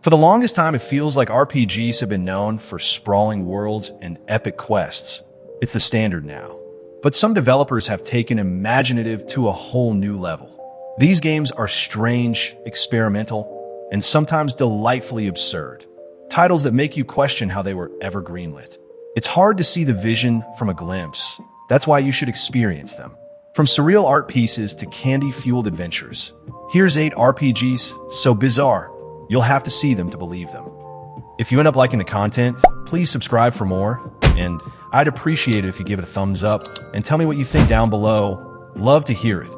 For the longest time, it feels like RPGs have been known for sprawling worlds and epic quests. It's the standard now. But some developers have taken imaginative to a whole new level. These games are strange, experimental, and sometimes delightfully absurd. Titles that make you question how they were ever greenlit. It's hard to see the vision from a glimpse. That's why you should experience them. From surreal art pieces to candy-fueled adventures. Here's 8 RPGs so bizarre, you'll have to see them to believe them. If you end up liking the content, please subscribe for more, and I'd appreciate it if you give it a thumbs up and tell me what you think down below. Love to hear it.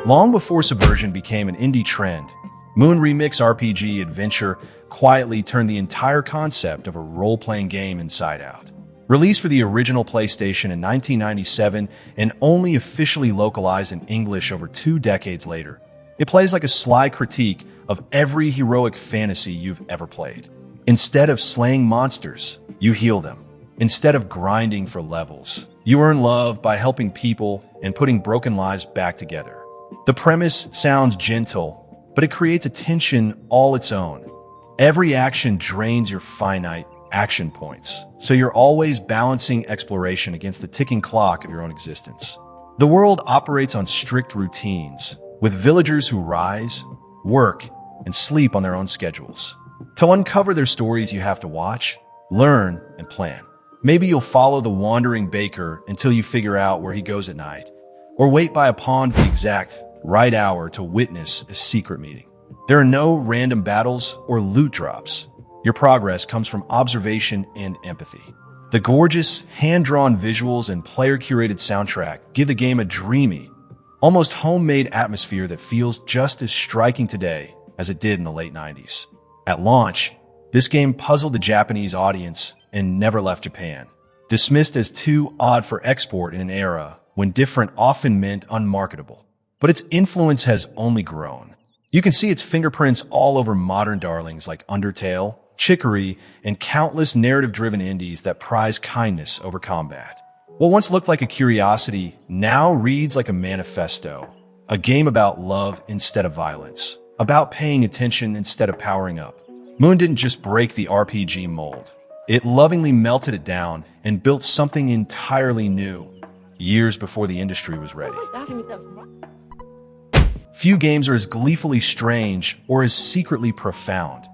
Long before Subversion became an indie trend, Moon Remix RPG Adventure quietly turned the entire concept of a role-playing game inside out. Released for the original PlayStation in 1997 and only officially localized in English over 2 decades later, it plays like a sly critique of every heroic fantasy you've ever played. Instead of slaying monsters, you heal them. Instead of grinding for levels, you earn love by helping people and putting broken lives back together. The premise sounds gentle, but it creates a tension all its own. Every action drains your finite action points, so you're always balancing exploration against the ticking clock of your own existence. The world operates on strict routines, with villagers who rise, work, and sleep on their own schedules. To uncover their stories, you have to watch, learn, and plan. Maybe you'll follow the wandering baker until you figure out where he goes at night, or wait by a pond at the exact right hour to witness a secret meeting. There are no random battles or loot drops. Your progress comes from observation and empathy. The gorgeous, hand-drawn visuals and player-curated soundtrack give the game a dreamy, almost homemade atmosphere that feels just as striking today as it did in the late 90s. At launch, this game puzzled the Japanese audience and never left Japan. Dismissed as too odd for export in an era when different often meant unmarketable. But its influence has only grown. You can see its fingerprints all over modern darlings like Undertale, Chicory, and countless narrative-driven indies that prize kindness over combat. What once looked like a curiosity now reads like a manifesto, a game about love instead of violence, about paying attention instead of powering up. Moon didn't just break the RPG mold. It lovingly melted it down and built something entirely new, years before the industry was ready. Few games are as gleefully strange or as secretly profound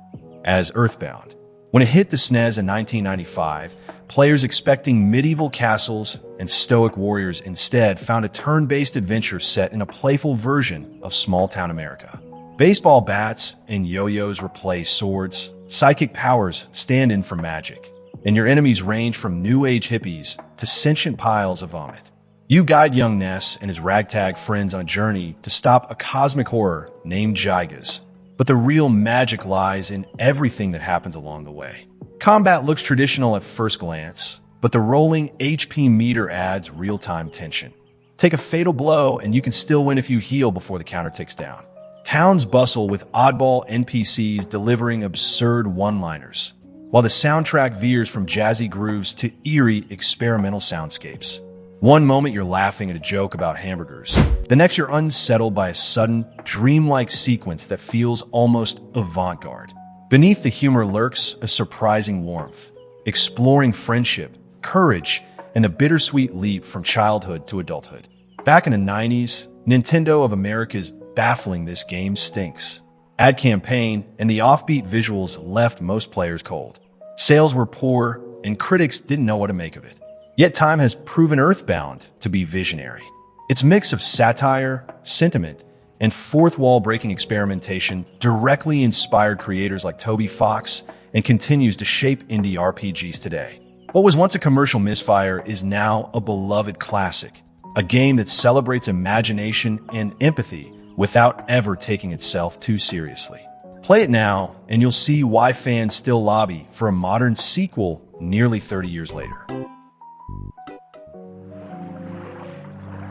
as Earthbound. When it hit the SNES in 1995, players expecting medieval castles and stoic warriors instead found a turn-based adventure set in a playful version of small-town America. Baseball bats and yo-yos replace swords, psychic powers stand in for magic, and your enemies range from New Age hippies to sentient piles of vomit. You guide young Ness and his ragtag friends on a journey to stop a cosmic horror named Gygas, but the real magic lies in everything that happens along the way. Combat looks traditional at first glance, but the rolling HP meter adds real-time tension. Take a fatal blow and you can still win if you heal before the counter ticks down. Towns bustle with oddball NPCs delivering absurd one-liners, while the soundtrack veers from jazzy grooves to eerie experimental soundscapes. One moment you're laughing at a joke about hamburgers. The next you're unsettled by a sudden, dreamlike sequence that feels almost avant-garde. Beneath the humor lurks a surprising warmth, exploring friendship, courage, and the bittersweet leap from childhood to adulthood. Back in the 90s, Nintendo of America's baffling this game stinks. Ad campaign and the offbeat visuals left most players cold. Sales were poor, and critics didn't know what to make of it. Yet time has proven Earthbound to be visionary. Its mix of satire, sentiment, and fourth-wall-breaking experimentation directly inspired creators like Toby Fox and continues to shape indie RPGs today. What was once a commercial misfire is now a beloved classic, a game that celebrates imagination and empathy without ever taking itself too seriously. Play it now, and you'll see why fans still lobby for a modern sequel nearly 30 years later.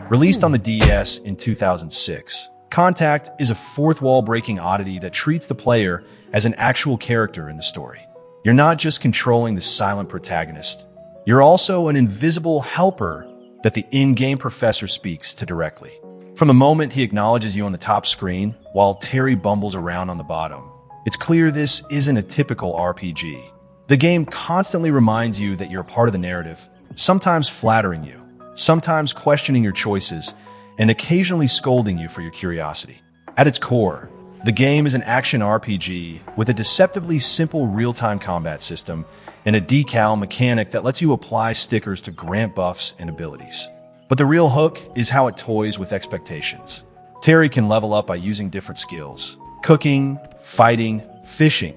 Released on the DS in 2006, Contact is a fourth-wall-breaking oddity that treats the player as an actual character in the story. You're not just controlling the silent protagonist. You're also an invisible helper that the in-game professor speaks to directly. From the moment he acknowledges you on the top screen, while Terry bumbles around on the bottom, it's clear this isn't a typical RPG. The game constantly reminds you that you're a part of the narrative, sometimes flattering you, sometimes questioning your choices, and occasionally scolding you for your curiosity. At its core, the game is an action RPG with a deceptively simple real-time combat system and a decal mechanic that lets you apply stickers to grant buffs and abilities. But the real hook is how it toys with expectations. Terry can level up by using different skills: cooking, fighting, fishing.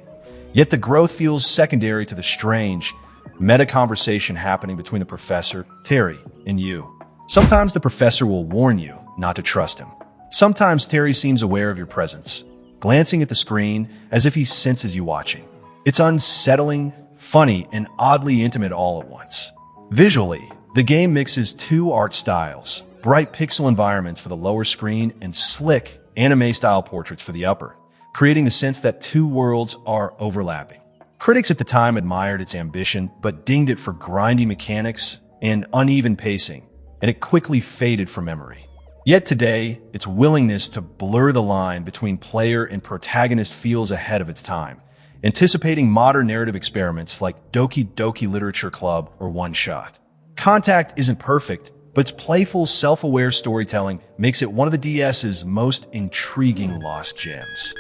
Yet the growth feels secondary to the strange, meta conversation happening between the professor, Terry, and you. Sometimes the professor will warn you not to trust him. Sometimes Terry seems aware of your presence, glancing at the screen as if he senses you watching. It's unsettling, funny, and oddly intimate all at once. Visually, the game mixes two art styles: bright pixel environments for the lower screen and slick, anime-style portraits for the upper, creating the sense that two worlds are overlapping. Critics at the time admired its ambition, but dinged it for grindy mechanics and uneven pacing, and it quickly faded from memory. Yet today, its willingness to blur the line between player and protagonist feels ahead of its time, anticipating modern narrative experiments like Doki Doki Literature Club or One Shot. Contact isn't perfect, but its playful, self-aware storytelling makes it one of the DS's most intriguing lost gems.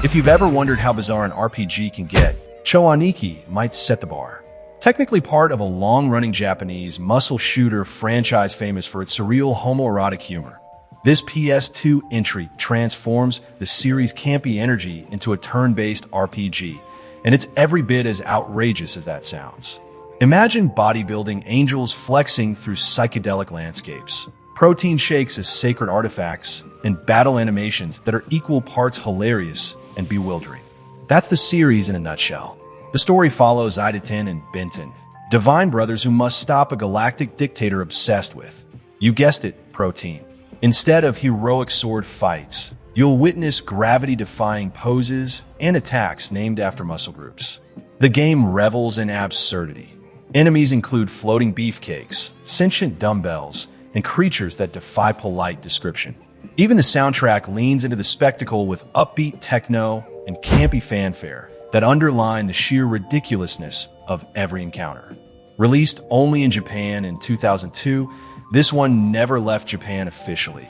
If you've ever wondered how bizarre an RPG can get, Cho Aniki might set the bar. Technically part of a long-running Japanese muscle shooter franchise famous for its surreal homoerotic humor, this PS2 entry transforms the series' campy energy into a turn-based RPG, and it's every bit as outrageous as that sounds. Imagine bodybuilding angels flexing through psychedelic landscapes, protein shakes as sacred artifacts, and battle animations that are equal parts hilarious and bewildering. That's the series in a nutshell. The story follows Idaten and Benton, divine brothers who must stop a galactic dictator obsessed with, you guessed it, protein. Instead of heroic sword fights, you'll witness gravity-defying poses and attacks named after muscle groups. The game revels in absurdity. Enemies include floating beefcakes, sentient dumbbells, and creatures that defy polite description. Even the soundtrack leans into the spectacle with upbeat techno and campy fanfare that underline the sheer ridiculousness of every encounter. Released only in Japan in 2002, this one never left Japan officially,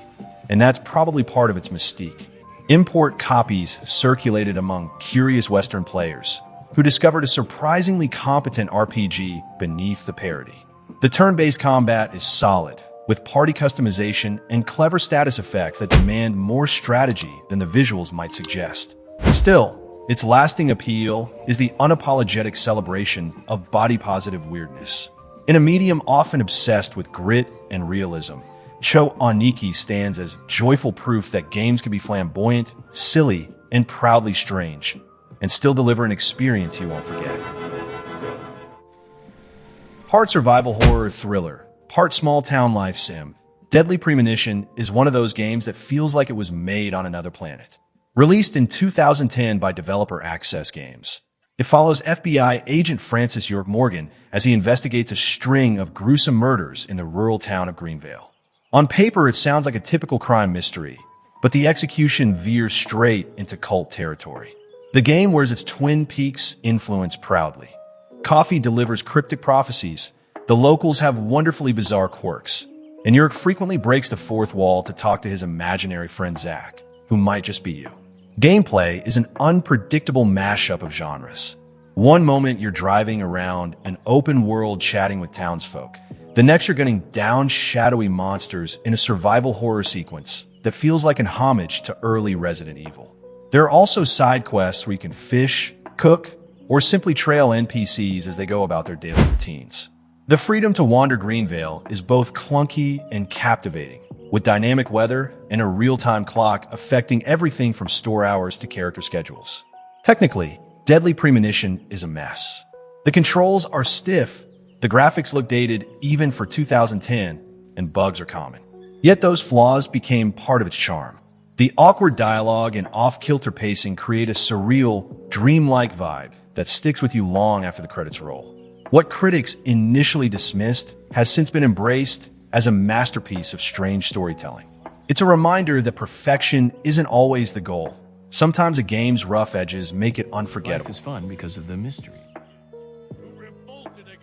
and that's probably part of its mystique. Import copies circulated among curious Western players who discovered a surprisingly competent RPG beneath the parody. The turn-based combat is solid, with party customization and clever status effects that demand more strategy than the visuals might suggest. Still, its lasting appeal is the unapologetic celebration of body-positive weirdness. In a medium often obsessed with grit and realism, Cho Aniki stands as joyful proof that games can be flamboyant, silly, and proudly strange, and still deliver an experience you won't forget. Part survival horror thriller, part small-town life sim, Deadly Premonition is one of those games that feels like it was made on another planet. Released in 2010 by developer Access Games, it follows FBI agent Francis York Morgan as he investigates a string of gruesome murders in the rural town of Greenvale. On paper, it sounds like a typical crime mystery, but the execution veers straight into cult territory. The game wears its Twin Peaks influence proudly. Coffee delivers cryptic prophecies, the locals have wonderfully bizarre quirks, and York frequently breaks the fourth wall to talk to his imaginary friend Zach, who might just be you. Gameplay is an unpredictable mashup of genres. One moment you're driving around an open world chatting with townsfolk. The next you're gunning down shadowy monsters in a survival horror sequence that feels like an homage to early Resident Evil. There are also side quests where you can fish, cook, or simply trail NPCs as they go about their daily routines. The freedom to wander Greenvale is both clunky and captivating, with dynamic weather and a real-time clock affecting everything from store hours to character schedules. Technically, Deadly Premonition is a mess. The controls are stiff, the graphics look dated even for 2010, and bugs are common. Yet those flaws became part of its charm. The awkward dialogue and off-kilter pacing create a surreal, dreamlike vibe that sticks with you long after the credits roll. What critics initially dismissed has since been embraced as a masterpiece of strange storytelling. It's a reminder that perfection isn't always the goal. Sometimes a game's rough edges make it unforgettable. Life is fun because of the mystery.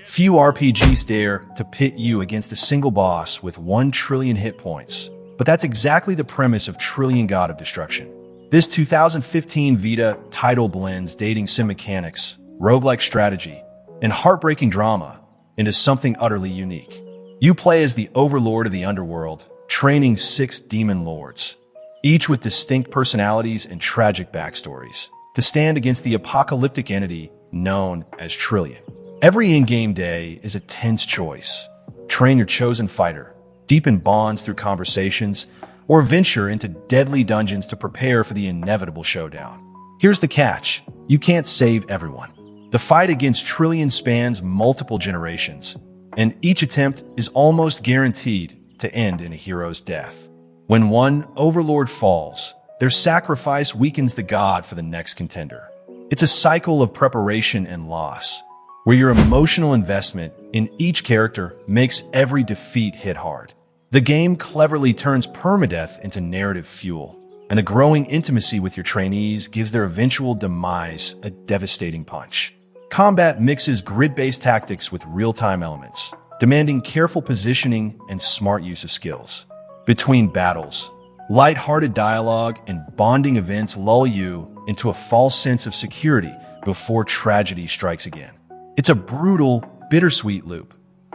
Few RPGs dare to pit you against a single boss with 1 trillion hit points, but that's exactly the premise of Trillion God of Destruction. This 2015 Vita title blends dating sim mechanics, roguelike strategy, and heartbreaking drama into something utterly unique. You play as the overlord of the underworld, training 6 demon lords, each with distinct personalities and tragic backstories, to stand against the apocalyptic entity known as Trillion. Every in-game day is a tense choice. Train your chosen fighter, deepen bonds through conversations, or venture into deadly dungeons to prepare for the inevitable showdown. Here's the catch: you can't save everyone. The fight against Trillion spans multiple generations, and each attempt is almost guaranteed to end in a hero's death. When one overlord falls, their sacrifice weakens the god for the next contender. It's a cycle of preparation and loss, where your emotional investment in each character makes every defeat hit hard. The game cleverly turns permadeath into narrative fuel, and the growing intimacy with your trainees gives their eventual demise a devastating punch. Combat mixes grid-based tactics with real-time elements, demanding careful positioning and smart use of skills. Between battles, light-hearted dialogue and bonding events lull you into a false sense of security before tragedy strikes again. It's a brutal, bittersweet loop,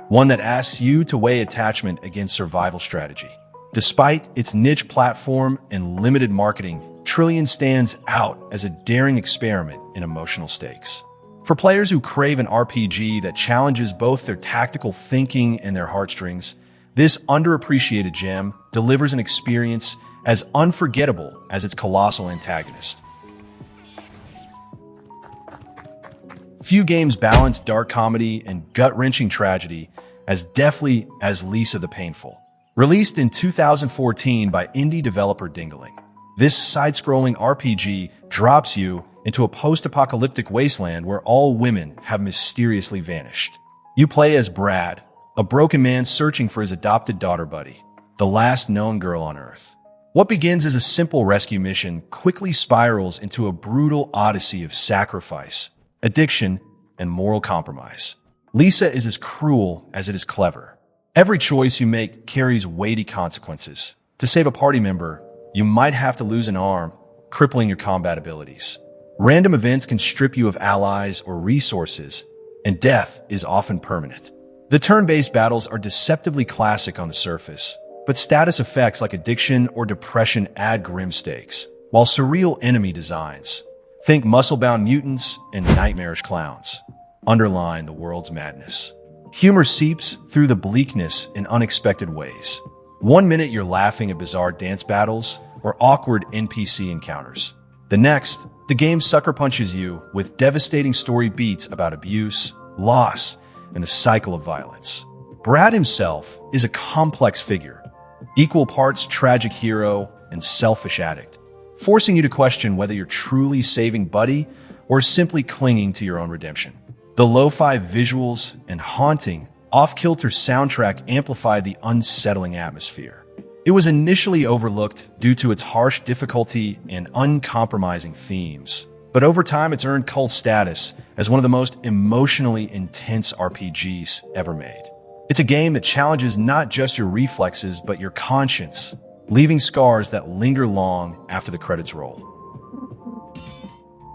one that asks you to weigh attachment against survival strategy. Despite its niche platform and limited marketing, Trillion stands out as a daring experiment in emotional stakes. For players who crave an RPG that challenges both their tactical thinking and their heartstrings, this underappreciated gem delivers an experience as unforgettable as its colossal antagonist. Few games balance dark comedy and gut-wrenching tragedy as deftly as Lisa the Painful. Released in 2014 by indie developer Dingaling, this side-scrolling RPG drops you into a post-apocalyptic wasteland where all women have mysteriously vanished. You play as Brad, a broken man searching for his adopted daughter Buddy, the last known girl on Earth. What begins as a simple rescue mission quickly spirals into a brutal odyssey of sacrifice, addiction, and moral compromise. Lisa is as cruel as it is clever. Every choice you make carries weighty consequences. To save a party member, you might have to lose an arm, crippling your combat abilities. Random events can strip you of allies or resources, and death is often permanent. The turn-based battles are deceptively classic on the surface, but status effects like addiction or depression add grim stakes, while surreal enemy designs, think muscle-bound mutants and nightmarish clowns, underline the world's madness. Humor seeps through the bleakness in unexpected ways. One minute you're laughing at bizarre dance battles or awkward NPC encounters. The next, the game sucker punches you with devastating story beats about abuse, loss, and the cycle of violence. Brad himself is a complex figure, equal parts tragic hero and selfish addict, forcing you to question whether you're truly saving Buddy or simply clinging to your own redemption. The lo-fi visuals and haunting, off-kilter soundtrack amplify the unsettling atmosphere. It was initially overlooked due to its harsh difficulty and uncompromising themes, but over time it's earned cult status as one of the most emotionally intense RPGs ever made. It's a game that challenges not just your reflexes but your conscience, leaving scars that linger long after the credits roll.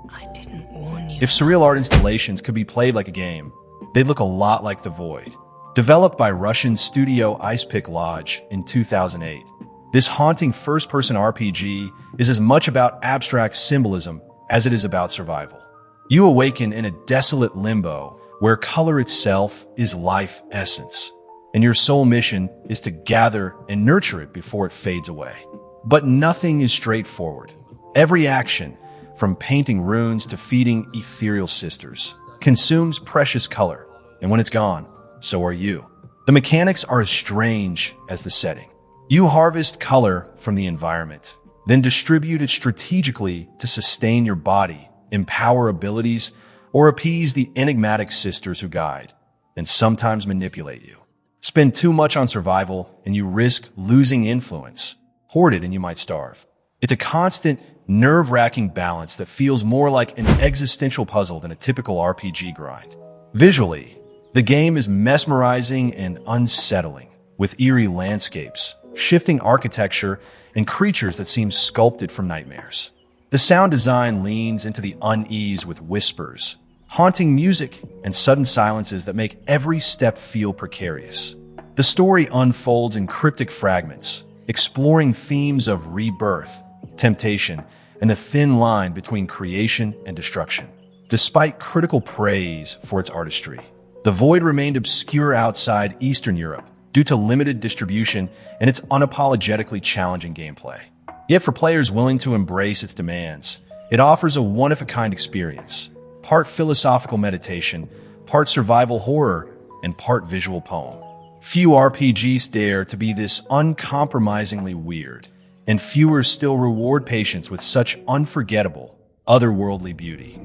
I didn't warn you. If surreal art installations could be played like a game, they'd look a lot like The Void. Developed by Russian studio Icepick Lodge in 2008, this haunting first-person RPG is as much about abstract symbolism as it is about survival. You awaken in a desolate limbo where color itself is life essence, and your sole mission is to gather and nurture it before it fades away. But nothing is straightforward. Every action, from painting runes to feeding ethereal sisters, consumes precious color, and when it's gone, so are you. The mechanics are as strange as the setting. You harvest color from the environment, then distribute it strategically to sustain your body, empower abilities, or appease the enigmatic sisters who guide, and sometimes manipulate you. Spend too much on survival, and you risk losing influence. Hoard it, and you might starve. It's a constant, nerve-wracking balance that feels more like an existential puzzle than a typical RPG grind. Visually, the game is mesmerizing and unsettling, with eerie landscapes, shifting architecture, and creatures that seem sculpted from nightmares. The sound design leans into the unease with whispers, haunting music and sudden silences that make every step feel precarious. The story unfolds in cryptic fragments, exploring themes of rebirth, temptation, and the thin line between creation and destruction. Despite critical praise for its artistry, The Void remained obscure outside Eastern Europe due to limited distribution and its unapologetically challenging gameplay. Yet for players willing to embrace its demands, it offers a one-of-a-kind experience, part philosophical meditation, part survival horror, and part visual poem. Few RPGs dare to be this uncompromisingly weird, and fewer still reward patience with such unforgettable, otherworldly beauty.